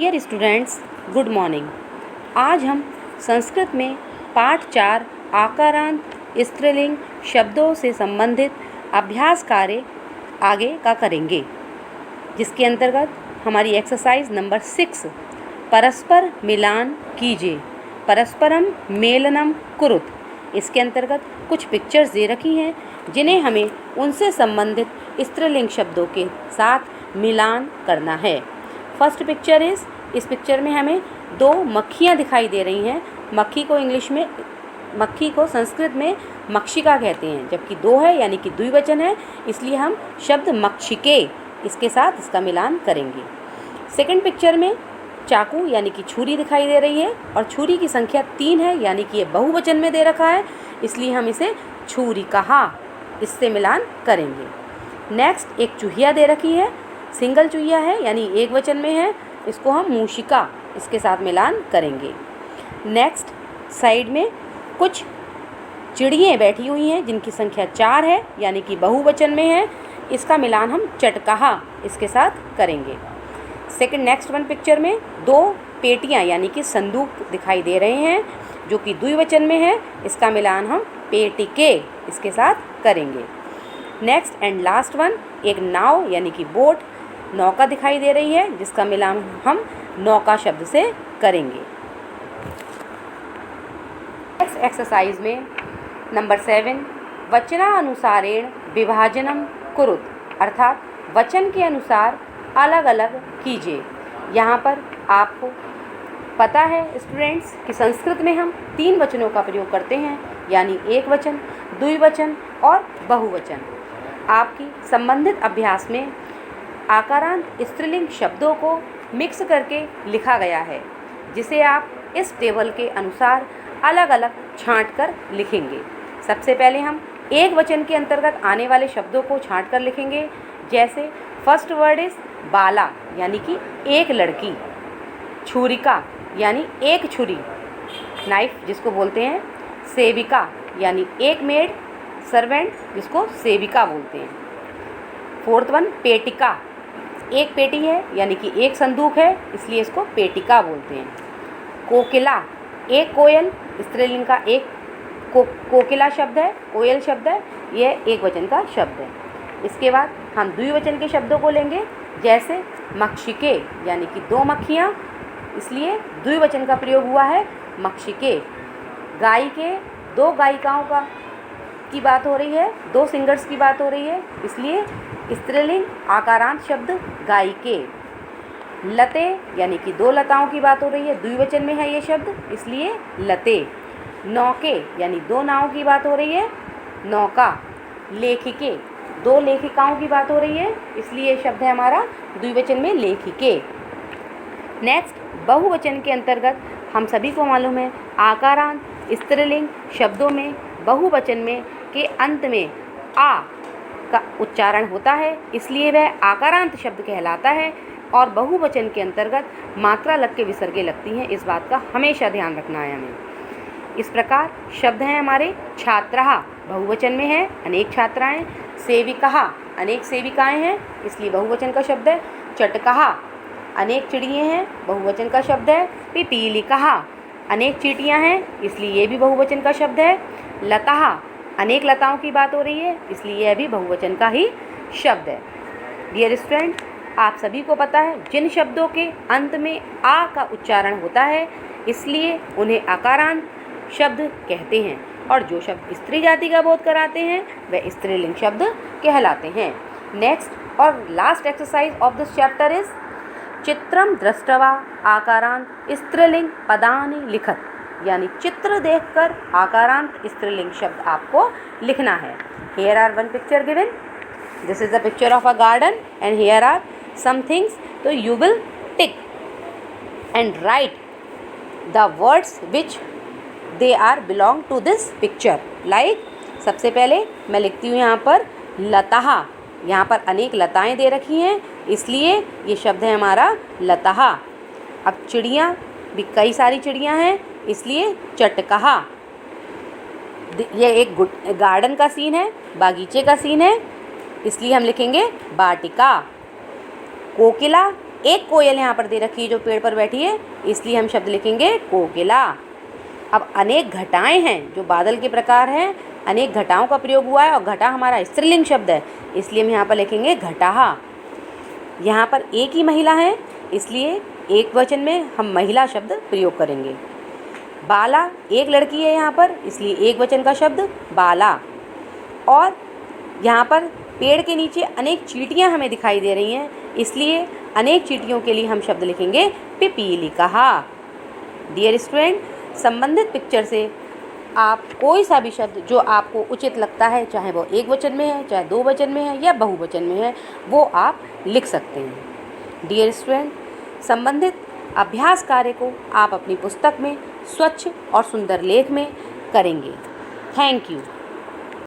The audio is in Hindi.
Dear students, good morning. आज हम संस्कृत में पाठ 4 आकारांत स्त्रीलिंग शब्दों से संबंधित अभ्यास कार्य आगे का करेंगे, जिसके अंतर्गत हमारी एक्सरसाइज नंबर 6 परस्पर मिलान कीजिए, परस्परम मेलनम कुरुत। इसके अंतर्गत कुछ पिक्चर्स दे रखी हैं जिन्हें हमें उनसे संबंधित स्त्रीलिंग शब्दों के साथ मिलान करना है। फर्स्ट पिक्चर इस पिक्चर में हमें 2 मक्खियाँ दिखाई दे रही हैं। मक्खी को संस्कृत में मक्षिका कहते हैं, जबकि 2 है यानी कि द्विवचन है, इसलिए हम शब्द मक्षिके इसके साथ इसका मिलान करेंगे। सेकंड पिक्चर में चाकू यानी कि छुरी दिखाई दे रही है और छुरी की संख्या 3 है, यानी कि ये बहुवचन में दे रखा है, इसलिए हम इसे छुरिकहा इससे मिलान करेंगे। नेक्स्ट एक चूहिया दे रखी है, सिंगल चूहिया है यानी एक वचन में है, इसको हम मूषिका इसके साथ मिलान करेंगे। नेक्स्ट साइड में कुछ चिड़ियाँ बैठी हुई हैं जिनकी संख्या 4 है यानी कि बहुवचन में है, इसका मिलान हम चटकहा इसके साथ करेंगे। सेकंड नेक्स्ट वन पिक्चर में 2 पेटियाँ यानी कि संदूक दिखाई दे रहे हैं जो कि द्विवचन में है, इसका मिलान हम पेटिके इसके साथ करेंगे। नेक्स्ट एंड लास्ट वन एक नाव यानी कि बोट नौका दिखाई दे रही है, जिसका मिलान हम नौका शब्द से करेंगे। नेक्स्ट एक्सरसाइज में नंबर 7 वचनानुसारेण विभाजनम कुरुत, अर्थात वचन के अनुसार अलग अलग कीजिए। यहाँ पर आपको पता है स्टूडेंट्स कि संस्कृत में हम 3 वचनों का प्रयोग करते हैं, यानी एक वचन, द्विवचन और बहुवचन। आपकी संबंधित अभ्यास में आकारांत स्त्रीलिंग शब्दों को मिक्स करके लिखा गया है, जिसे आप इस टेबल के अनुसार अलग अलग छांट कर लिखेंगे। सबसे पहले हम एक वचन के अंतर्गत आने वाले शब्दों को छांट कर लिखेंगे। जैसे फर्स्ट वर्ड इज बाला यानी कि एक लड़की, छुरिका यानी एक छुरी, नाइफ जिसको बोलते हैं, सेविका यानी एक मेड, सर्वेंट जिसको सेविका बोलते हैं। फोर्थ वन पेटिका, एक पेटी है यानी कि एक संदूक है, इसलिए इसको पेटिका बोलते हैं। कोकिला एक कोयल, स्त्रीलिंग का एक कोकिला शब्द है, कोयल शब्द है, यह एक वचन का शब्द है। इसके बाद हम द्विवचन के शब्दों को लेंगे, जैसे मक्षिके यानी कि 2 मक्खियाँ, इसलिए द्विवचन का प्रयोग हुआ है मक्षिके। गायिके 2 गायिकाओं की बात हो रही है, 2 सिंगर्स की बात हो रही है, इसलिए स्त्रीलिंग आकारांत शब्द गायिके। लते यानी कि 2 लताओं की बात हो रही है, द्विवचन में है ये शब्द, इसलिए लते। नौके यानी 2 नावों की बात हो रही है, नौका। लेखिके 2 लेखिकाओं की बात हो रही है, इसलिए शब्द है हमारा द्विवचन में लेखिके। नेक्स्ट बहुवचन के अंतर्गत हम सभी को मालूम है आकारांत स्त्रीलिंग शब्दों में बहुवचन में के अंत में आ का उच्चारण होता है, इसलिए वह आकारांत शब्द कहलाता है, और बहुवचन के अंतर्गत मात्रा लग के विसर्गे लगती हैं, इस बात का हमेशा ध्यान रखना है हमें। इस प्रकार शब्द हैं हमारे छात्रः बहुवचन में है, अनेक छात्राएं, सेविकः अनेक सेविकाएं हैं, इसलिए बहुवचन का शब्द है। चटकः अनेक चिड़ियाँ हैं, बहुवचन का शब्द है। पिपीलिकः अनेक चींटियाँ हैं, इसलिए ये भी बहुवचन का शब्द है। लताः अनेक लताओं की बात हो रही है, इसलिए यह भी बहुवचन का ही शब्द है। डियर स्टूडेंट, आप सभी को पता है जिन शब्दों के अंत में आ का उच्चारण होता है, इसलिए उन्हें आकारांत शब्द कहते हैं, और जो शब्द स्त्री जाति का बोध कराते हैं वह स्त्रीलिंग शब्द कहलाते हैं। नेक्स्ट और last exercise of this chapter is चित्रम दृष्टवा आकारांत स्त्रीलिंग पदानि लिखत, यानी चित्र देखकर आकारांत स्त्रीलिंग शब्द आपको लिखना है। Here are one picture given, this is the picture of a garden and here are some things, तो you will tick and write the words which they are belong to this picture. Like सबसे पहले मैं लिखती हूँ यहाँ पर लताः, यहाँ पर अनेक लताएं दे रखी हैं, इसलिए ये शब्द है हमारा लताः। अब चिड़ियाँ भी कई सारी चिड़ियाँ हैं, इसलिए चटकः। ये एक गार्डन का सीन है, बागीचे का सीन है, इसलिए हम लिखेंगे बाटिका। कोकिला एक कोयल यहाँ पर दे रखी है जो पेड़ पर बैठी है, इसलिए हम शब्द लिखेंगे कोकिला। अब अनेक घटाएं हैं जो बादल के प्रकार हैं, अनेक घटाओं का प्रयोग हुआ है और घटा हमारा स्त्रीलिंग शब्द है, इसलिए हम यहाँ पर लिखेंगे घटाहा। यहाँ पर एक ही महिला है, इसलिए एक वचन में हम महिला शब्द प्रयोग करेंगे। बाला एक लड़की है यहाँ पर, इसलिए एक वचन का शब्द बाला। और यहाँ पर पेड़ के नीचे अनेक चींटियाँ हमें दिखाई दे रही हैं, इसलिए अनेक चींटियों के लिए हम शब्द लिखेंगे पिपीलिका। डियर स्टूडेंट, संबंधित पिक्चर से आप कोई सा भी शब्द जो आपको उचित लगता है, चाहे वो एक वचन में है, चाहे दो वचन में है या बहुवचन में है, वो आप लिख सकते हैं। डियर स्टूडेंट, संबंधित अभ्यास कार्य को आप अपनी पुस्तक में स्वच्छ और सुंदर लेख में करेंगे। Thank you.